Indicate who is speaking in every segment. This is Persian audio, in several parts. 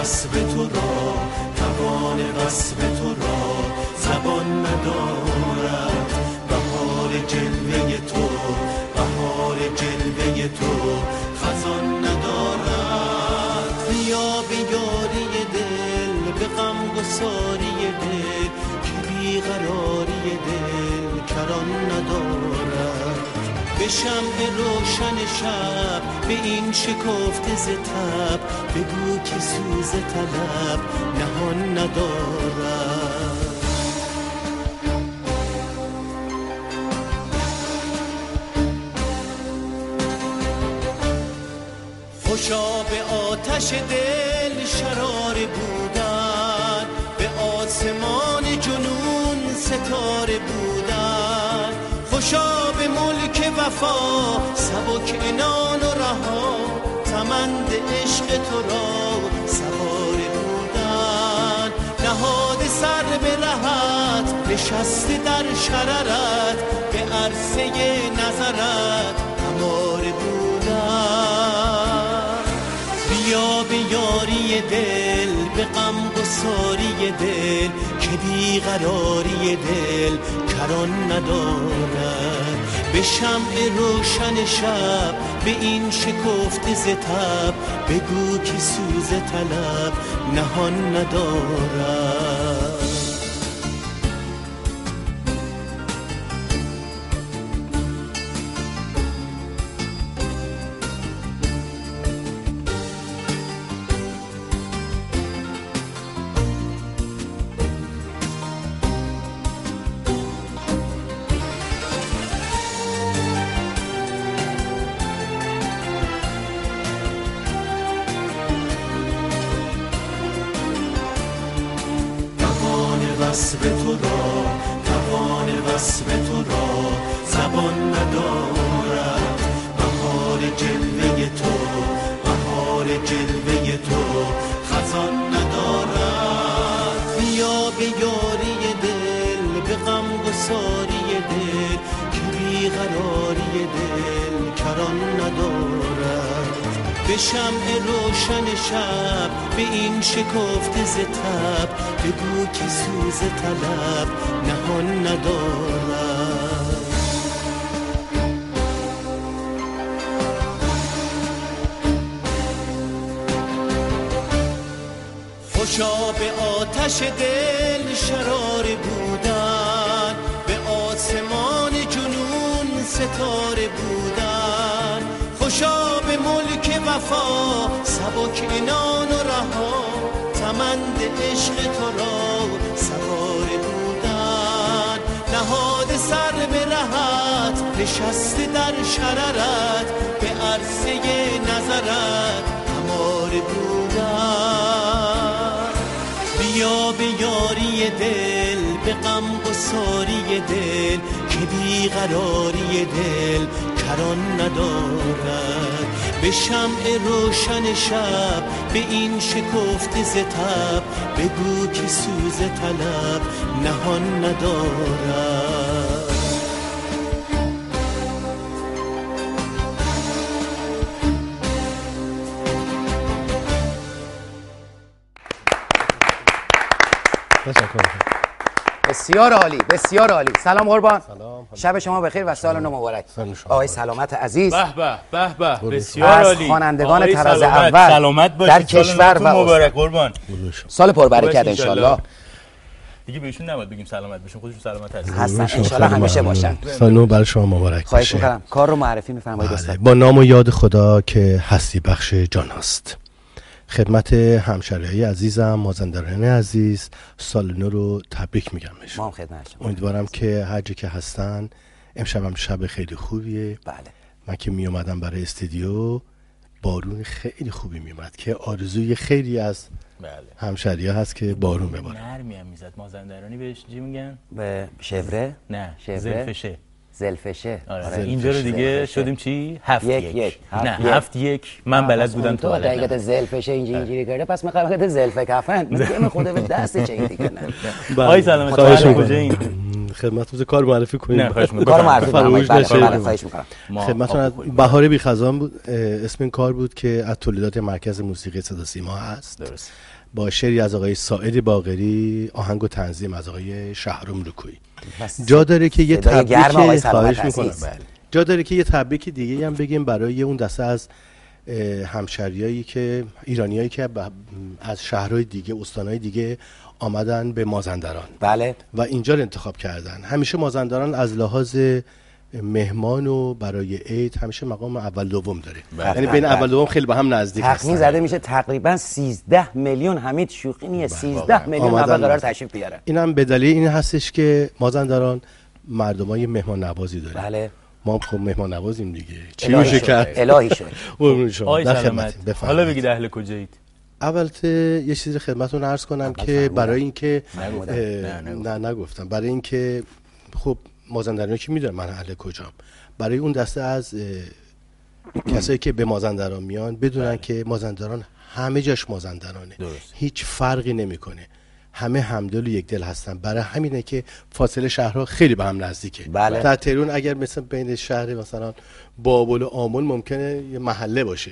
Speaker 1: وصف تو را، توان وصف تو را زبان ندارد. بهار جلوه تو، بهار جلوه تو خزان ندارد. بیا به یاری دل، به غم گساری دل، که بیقراری دل کران ندارد. به شمع روشن شب، به این شکفته ز تب، بگو که سوز طلب نهان ندارد. خوشا به آتش دل شرار بودن، به آسمان جنون ستاره بودن. خوشا به ملک وفا سبک عنان و رها، تمند عشق تو را سواره بودن. نهاد سر به رهت، نشسته در شررت، به عرصه نظرت هماره بودن. بیا به یاری دل، به غم گساری دل، که بیقراری دل کران ندارد. به شمع روشن شب، به این شکفته ز تب، بگو که سوز طلب نهان ندارد. وصف تو را، توان وصف تو را زبان ندارد. بهار جلوه تو، بهار جلوه تو خزان ندارد. بیا به یاری دل، به غم گساری دل، که بیقراری دل کران ندارد. به شمع روشن شب، به این شکفته ز تب، بگو که سوز طلب نهان ندارد. خوشا به آتش دل شرار بودن، به آسمان جنون ستاره بودن. خوشا به ملک وفا سبک عنان و رها، تمند عشق تو را سواره بودن. نهاد سر به رهت، نشسته در شررت، به عرصه نظرت هماره بودن. بیا به یاری دل، به غم گساری دل، که بیقراری دل کران ندارد. به شمع روشن شب، به این شکفته ز تب، بگو که سوز طلب نهان ندارد.
Speaker 2: بسیار عالی، بسیار عالی. سلام قربان. سلام. شب شما بخیر و سال نو مبارک. آقای سلامت عزیز.
Speaker 3: به به به به. بسیار عالی.
Speaker 2: از خوانندگان طراز اول
Speaker 3: سلامت باشید.
Speaker 2: در کشور و
Speaker 3: مبارک قربان.
Speaker 2: سال پربرکت ان شاء الله.
Speaker 3: دیگه بهشون نباید بگیم سلامت باشین، خودشون سلامت
Speaker 2: هستن ان شاء الله همیشه باشن.
Speaker 4: سال نو برای شما مبارک.
Speaker 2: خواهش می‌کنم. کار رو معرفی می‌فرمایید استاد.
Speaker 4: با نام و یاد خدا که هستی بخش جان هست. خدمت همشهریای عزیزم، مازندران عزیز، سال نو رو تبریک میگم بهشون.
Speaker 2: ما هم خدمتشون.
Speaker 4: امیدوارم که هر جا که هستن امشب هم شب خیلی خوبیه.
Speaker 2: بله.
Speaker 4: من که می اومدم برای استودیو بارون خیلی خوبی میومد که آرزوی خیلی از همشهری‌ها هست که بارون بباره.
Speaker 3: نرمی هم میزد. مازندرانی بهش چی میگن؟
Speaker 2: به شوره؟
Speaker 3: نه،
Speaker 2: شوره؟
Speaker 3: زلفشه.
Speaker 2: زلفشه.
Speaker 3: آره. اینجا رو دیگه شدیم چی؟ 7-1. نه 7-1. من بلد بودم تو
Speaker 2: بلد. اگه زلفشه اینجوری کرده پس میخوام زلف کفن. میگم خدا به دست چه دیگه نه.
Speaker 3: آقای سلامت کجایین؟
Speaker 4: خدمتتون کار معرفی کنیم.
Speaker 2: کار معرفی کنیم. بله خواهش می‌کنم.
Speaker 4: خدمتتون بهار بی‌خزان بود اسم این کار بود که از تولیدات مرکز موسیقی صدا سیما هست. درست. با شعری از آقای ساعد باقری، آهنگ و تنظیم از آقای شهرام رکویی. جا داره که یه تبریک خواهش می‌کنم. جا داره که یه تبریک دیگه هم بگیم برای اون دسته از همشهریایی که ایرانیایی که از شهرهای دیگه، استانهای دیگه آمدن به مازندران.
Speaker 2: بله.
Speaker 4: و اینجا رو انتخاب کردن. همیشه مازندران از لحاظ مهمان و برای عید همیشه مقام اول دوم داره. یعنی بین اول دوم خیلی با هم نزدیک هستن.
Speaker 2: تخمین زده میشه تقریبا 13 میلیون، حمید شوخی نیست، 13 میلیون نفر قرار تشریف بیارن.
Speaker 4: اینم به دلیل این هستش که مازندران مردمای مهمان نوازی داره.
Speaker 2: بله.
Speaker 4: ما خب مهمان نوازیم دیگه. چی میشه کرد؟
Speaker 2: الهی شد.
Speaker 3: حالا بگید اهل کجایید؟
Speaker 4: اولته یه چیزی خدمتتون عرض کنم که برای اینکه نگفتم، برای اینکه خب مازندرانی که میدونن من اهل کجام، برای اون دسته از کسایی که به مازندران میان بدونن که مازندران همه جاش مازندرانه، هیچ فرقی نمیکنه، همه همدل و یک دل هستن. برای همینه که فاصله شهرها خیلی به هم نزدیکه.
Speaker 2: بله.
Speaker 4: در تهران اگر مثلا بین شهر مثلا بابل و آمل ممکنه یه محله باشه،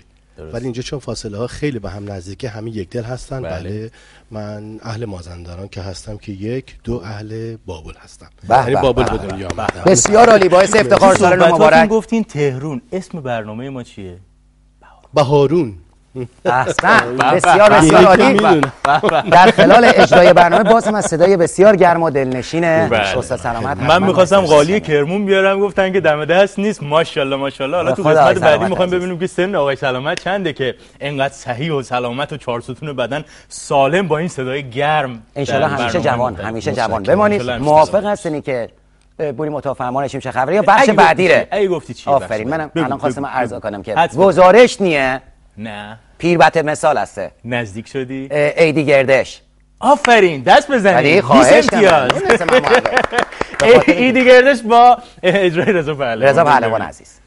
Speaker 4: ولی اینجا چون فاصله ها خیلی به هم نزدیکه همه یک دل هستن. بله من اهل مازندران که هستم که یک، دو اهل بابل هستم. یعنی بابل به دنیا آمدم.
Speaker 2: بسیار عالی، باعث افتخار. سال نو مبارک.
Speaker 3: گفتین تهران، اسم برنامه ما چیه؟
Speaker 4: بهارون.
Speaker 2: احسن، بسیار بسیار عالی. در خلال اجرای برنامه بازم از صدای بسیار گرم و دلنشین استاد سلامت
Speaker 3: من می‌خواستم قالی کرمون بیارم، گفتن که دم دست نیست. ماشاءالله ماشاءالله. حالا تو قسمت بعدی می‌خوایم ببینیم که سن آقای سلامت چنده که اینقدر صحیح و سلامت و چهار ستون بدن سالم با این صدای گرم
Speaker 2: ان شاءالله همیشه جوان بمانید. موافق هستین که بوری متفاهمانه شیم چه خبره یا بخش بعدی ره؟
Speaker 3: ای گفتی چی؟
Speaker 2: آفرین. منم الان خواستم عرض کنم که گزارش نیه.
Speaker 3: نه
Speaker 2: پیربط مثال هسته.
Speaker 3: نزدیک شدی؟
Speaker 2: ایدی گردش.
Speaker 3: آفرین، دست بزنید.
Speaker 2: خواهش
Speaker 3: ایدی گردش با اجرای رضا پهلوان.
Speaker 2: رضا پهلوان عزیز.